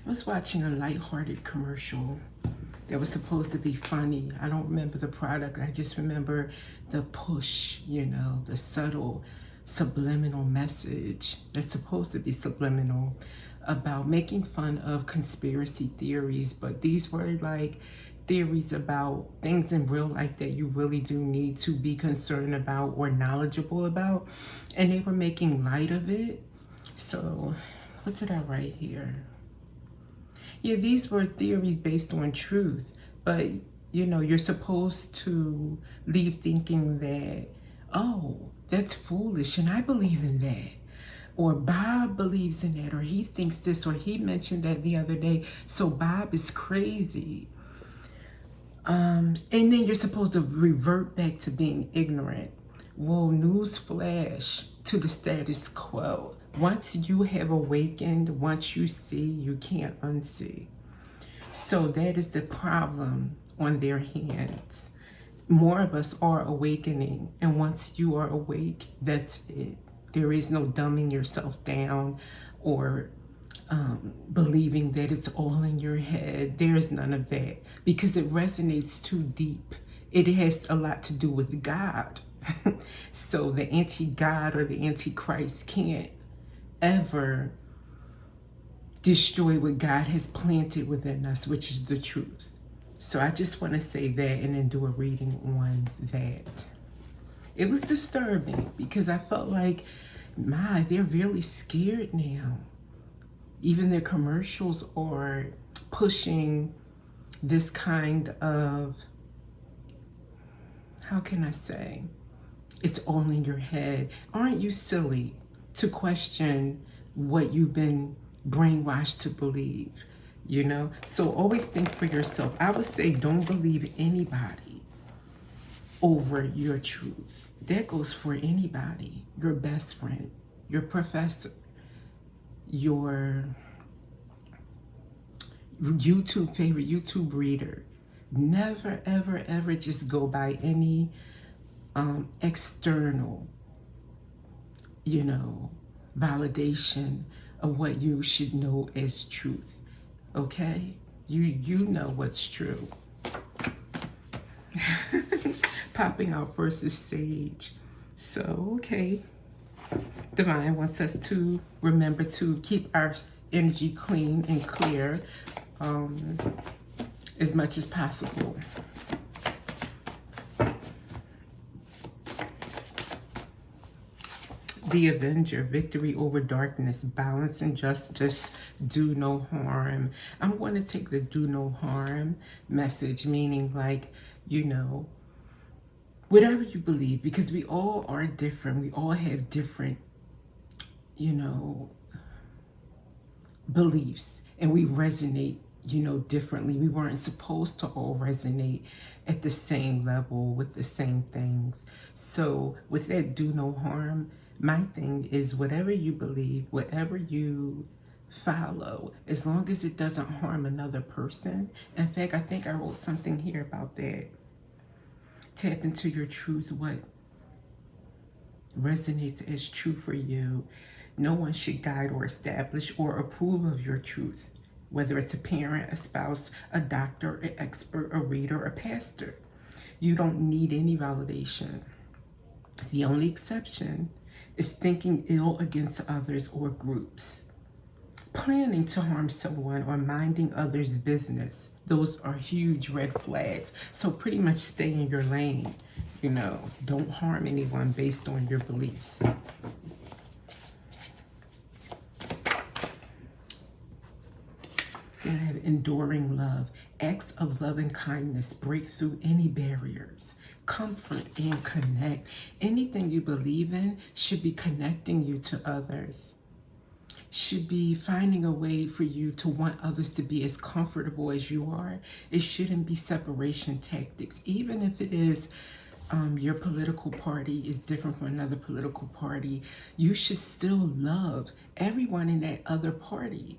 I was watching a lighthearted commercial that was supposed to be funny. I don't remember the product. I just remember the push, the subtle subliminal message that's supposed to be subliminal about making fun of conspiracy theories. But these were like theories about things in real life that you really do need to be concerned about or knowledgeable about. And they were making light of it. So what did I write here? Yeah, these were theories based on truth, but you're supposed to leave thinking that, oh, that's foolish and I believe in that. Or Bob believes in that, or he thinks this, or he mentioned that the other day, so Bob is crazy. And then you're supposed to revert back to being ignorant. Well, news flash to the status quo. Once you have awakened, once you see, you can't unsee. So that is the problem on their hands. More of us are awakening, and once you are awake, that's it. There is no dumbing yourself down or believing that it's all in your head. There's none of that, because it resonates too deep. It has a lot to do with God. So the anti-God or the anti-Christ can't ever destroy what God has planted within us, which is the truth. So I just want to say that and then do a reading on that. It was disturbing because I felt like, they're really scared now. Even their commercials are pushing this kind of, how can I say, it's all in your head. Aren't you silly to question what you've been brainwashed to believe? So always think for yourself. I would say don't believe anybody over your truth. That goes for anybody. Your best friend, your professor, your favorite YouTube reader. Never, ever, ever just go by any external, validation of what you should know as truth. Okay? You know what's true. Popping out first is Sage. So, okay. Divine wants us to remember to keep our energy clean and clear as much as possible. The Avenger, victory over darkness, balance and justice, do no harm. I'm going to take the do no harm message, meaning like, whatever you believe, because we all are different. We all have different, beliefs, and we resonate, differently. We weren't supposed to all resonate at the same level with the same things. So with that do no harm, my thing is whatever you believe, whatever you follow, as long as it doesn't harm another person. In fact, I think I wrote something here about that. Tap into your truth, what resonates as true for you. No one should guide or establish or approve of your truth, whether it's a parent, a spouse, a doctor, an expert, a reader, a pastor. You don't need any validation. The only exception is thinking ill against others or groups, planning to harm someone, or minding others' business. Those are huge red flags. So pretty much stay in your lane. Don't harm anyone based on your beliefs. Then I have enduring love. Acts of love and kindness break through any barriers. Comfort and connect. Anything you believe in should be connecting you to others. Should be finding a way for you to want others to be as comfortable as you are. It shouldn't be separation tactics. Even if it is your political party is different from another political party, you should still love everyone in that other party.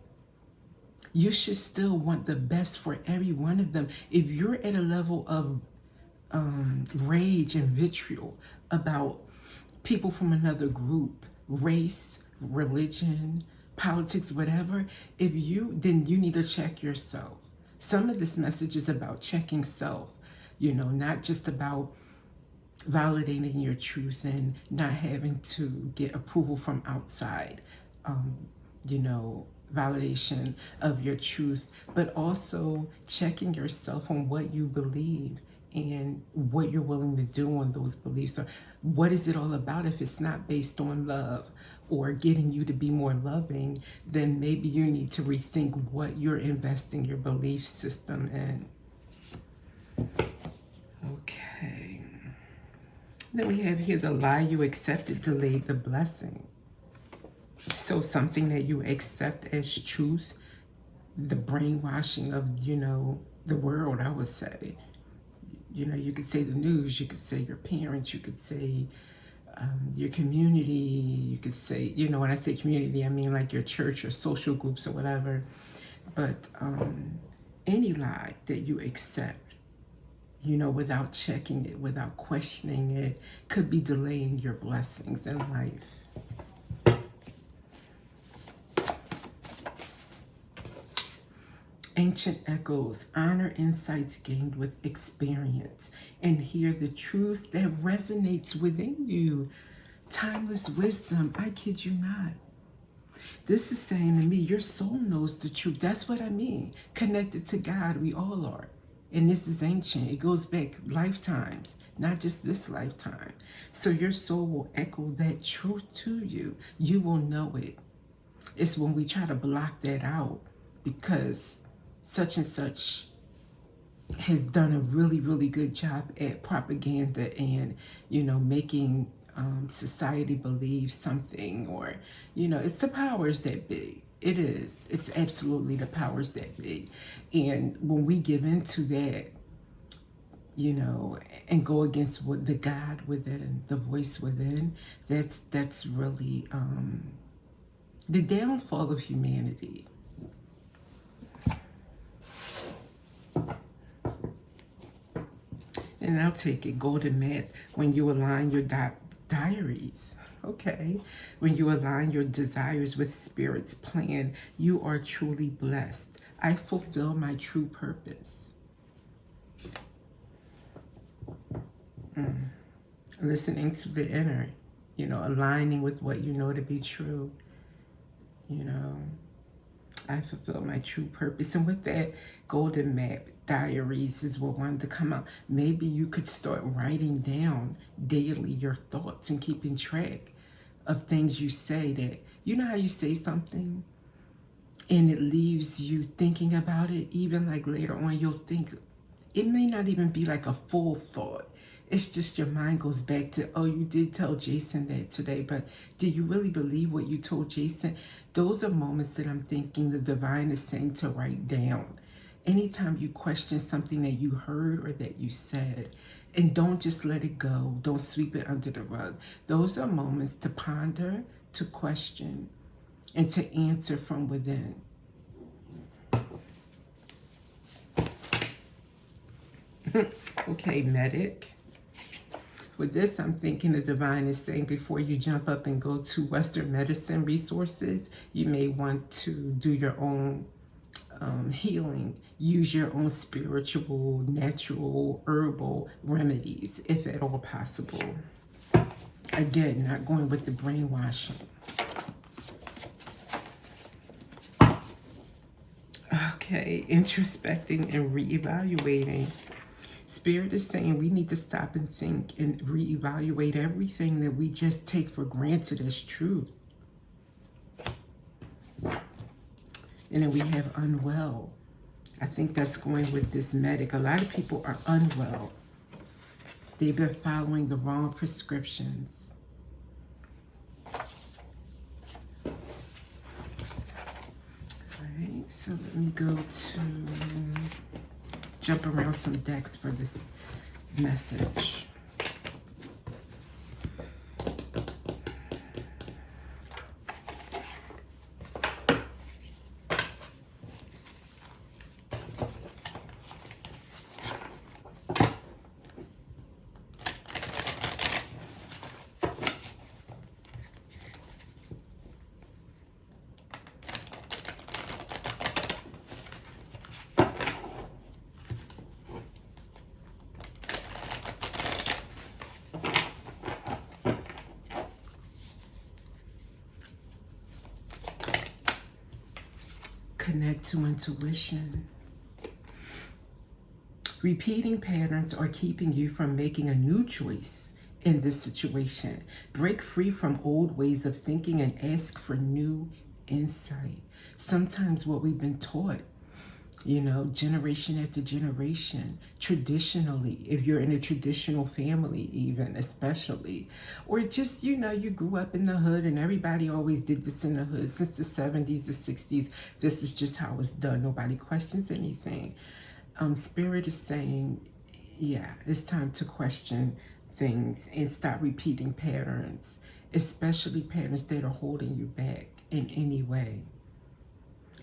You should still want the best for every one of them. If you're at a level of rage and vitriol about people from another group, race, religion, politics, whatever, then you need to check yourself. Some of this message is about checking self, not just about validating your truth and not having to get approval from outside, you know, validation of your truth, but also checking yourself on what you believe and what you're willing to do on those beliefs. Or what is it all about? If it's not based on love or getting you to be more loving, then maybe you need to rethink what you're investing your belief system in. Okay. Then we have here the lie you accepted delayed the blessing. So something that you accept as truth, the brainwashing of, the world, I would say. You could say the news, you could say your parents, you could say your community, you could say, when I say community, I mean like your church or social groups or whatever. But any lie that you accept, without checking it, without questioning it, could be delaying your blessings in life. Ancient echoes, honor insights gained with experience, and hear the truth that resonates within you. Timeless wisdom, I kid you not. This is saying to me, your soul knows the truth. That's what I mean. Connected to God, we all are. And this is ancient. It goes back lifetimes, not just this lifetime. So your soul will echo that truth to you. You will know it. It's when we try to block that out because such and such has done a really, really good job at propaganda and, making society believe something, or, it's the powers that be. It is. It's absolutely the powers that be. And when we give into that, and go against what the God within, the voice within, that's really the downfall of humanity. And I'll take it, golden math, when you align your diaries. Okay. When you align your desires with Spirit's plan, you are truly blessed. I fulfill my true purpose. Listening to the inner, aligning with what you know to be true. I fulfill my true purpose. And with that golden map, diaries is what wanted to come out. Maybe you could start writing down daily your thoughts and keeping track of things you say that, how you say something and it leaves you thinking about it, even like later on you'll think, it may not even be like a full thought. It's just your mind goes back to, oh, you did tell Jason that today, but do you really believe what you told Jason? Those are moments that I'm thinking the divine is saying to write down. Anytime you question something that you heard or that you said, and don't just let it go. Don't sweep it under the rug. Those are moments to ponder, to question, and to answer from within. Okay, medic. With this, I'm thinking the divine is saying before you jump up and go to Western medicine resources, you may want to do your own healing. Use your own spiritual, natural, herbal remedies, if at all possible. Again, not going with the brainwashing. Okay, introspecting and reevaluating. Spirit is saying we need to stop and think and reevaluate everything that we just take for granted as truth. And then we have unwell. I think that's going with this medic. A lot of people are unwell. They've been following the wrong prescriptions. All right, so let me go to jump around some decks for this message. connect to intuition. Repeating patterns are keeping you from making a new choice in this situation. Break free from old ways of thinking and ask for new insight. Sometimes what we've been taught, generation after generation, traditionally, if you're in a traditional family, even especially, or just, you grew up in the hood and everybody always did this in the hood since the 70s, the 60s. This is just how it's done. Nobody questions anything. Spirit is saying, yeah, it's time to question things and stop repeating patterns, especially patterns that are holding you back in any way.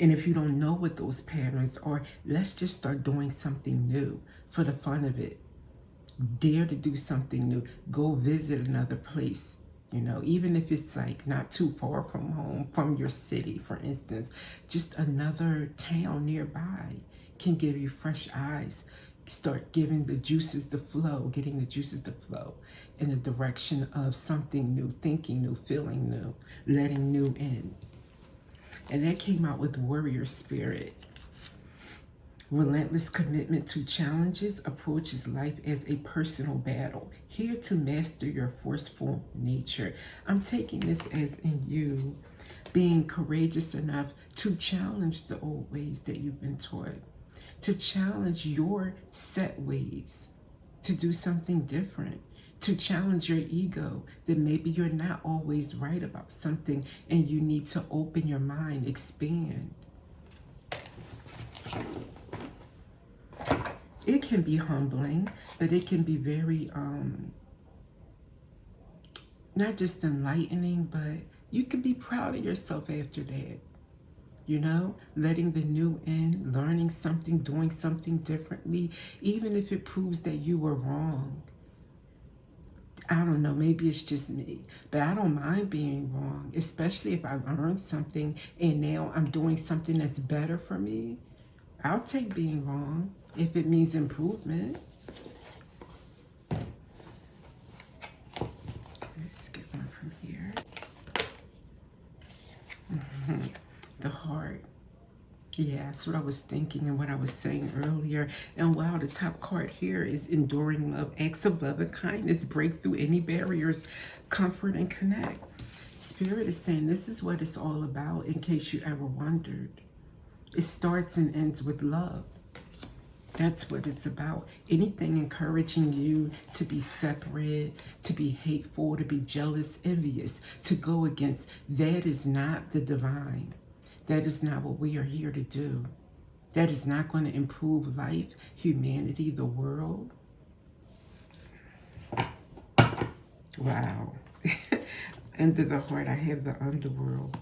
And if you don't know what those patterns are, let's just start doing something new for the fun of it. Dare to do something new. Go visit another place, even if it's like not too far from home, from your city, for instance. Just another town nearby can give you fresh eyes. Start giving the juices to flow, getting the juices to flow in the direction of something new, thinking new, feeling new, letting new in. And that came out with warrior spirit. Relentless commitment to challenges, approaches life as a personal battle. Here to master your forceful nature. I'm taking this as in you being courageous enough to challenge the old ways that you've been taught. To challenge your set ways. To do something different. To challenge your ego that maybe you're not always right about something and you need to open your mind, expand. It can be humbling, but it can be very, not just enlightening, but you can be proud of yourself after that. Letting the new in, learning something, doing something differently, even if it proves that you were wrong. I don't know, maybe it's just me, but I don't mind being wrong, especially if I learned something and now I'm doing something that's better for me. I'll take being wrong if it means improvement. Let's get one from here. The heart. Yeah, that's what I was thinking and what I was saying earlier. And wow, the top card here is enduring love, acts of love and kindness, break through any barriers, comfort and connect. Spirit is saying this is what it's all about, in case you ever wondered. It starts and ends with love. That's what it's about. Anything encouraging you to be separate, to be hateful, to be jealous, envious, to go against, that is not the divine. That is not what we are here to do. That is not going to improve life, humanity, the world. Wow. Under the heart, I have the underworld.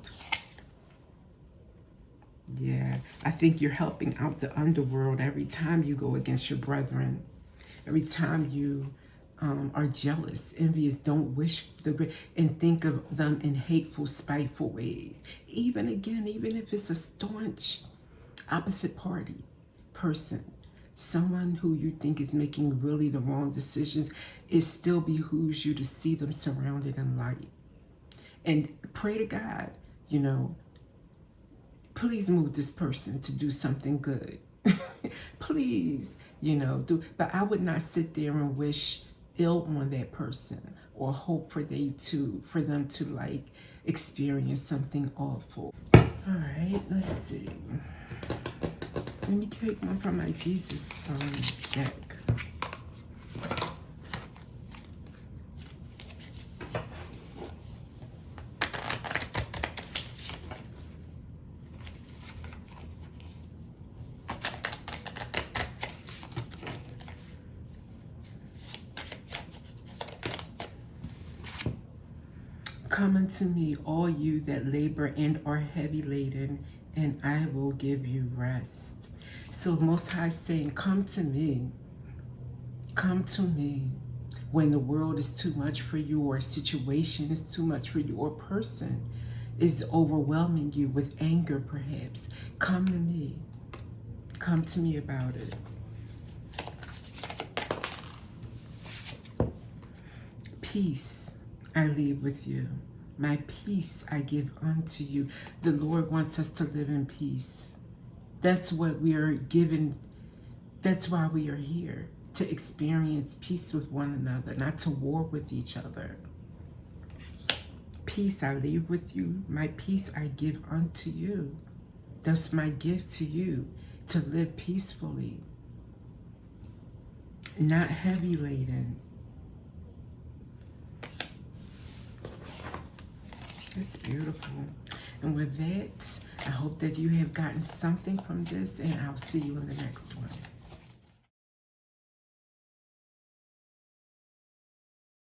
Yeah, I think you're helping out the underworld every time you go against your brethren. Every time you are jealous, envious, don't wish the great, and think of them in hateful, spiteful ways. Even if it's a staunch opposite party person, someone who you think is making really the wrong decisions, it still behooves you to see them surrounded in light. And pray to God, please move this person to do something good. Please, but I would not sit there and wish ill on that person or hope for them to like experience something awful. All right, let's see. Let me take one from my Jesus deck. Come unto me, all you that labor and are heavy laden, and I will give you rest. So Most High is saying, come to me. Come to me. When the world is too much for you, or a situation is too much for you, or a person is overwhelming you with anger perhaps, come to me. Come to me about it. Peace I leave with you. My peace I give unto you. The Lord wants us to live in peace. That's what we are given. That's why we are here, to experience peace with one another, not to war with each other. Peace I leave with you, my peace I give unto you. That's my gift to you, to live peacefully, not heavy laden. It's beautiful. And with that, I hope that you have gotten something from this, and I'll see you in the next one.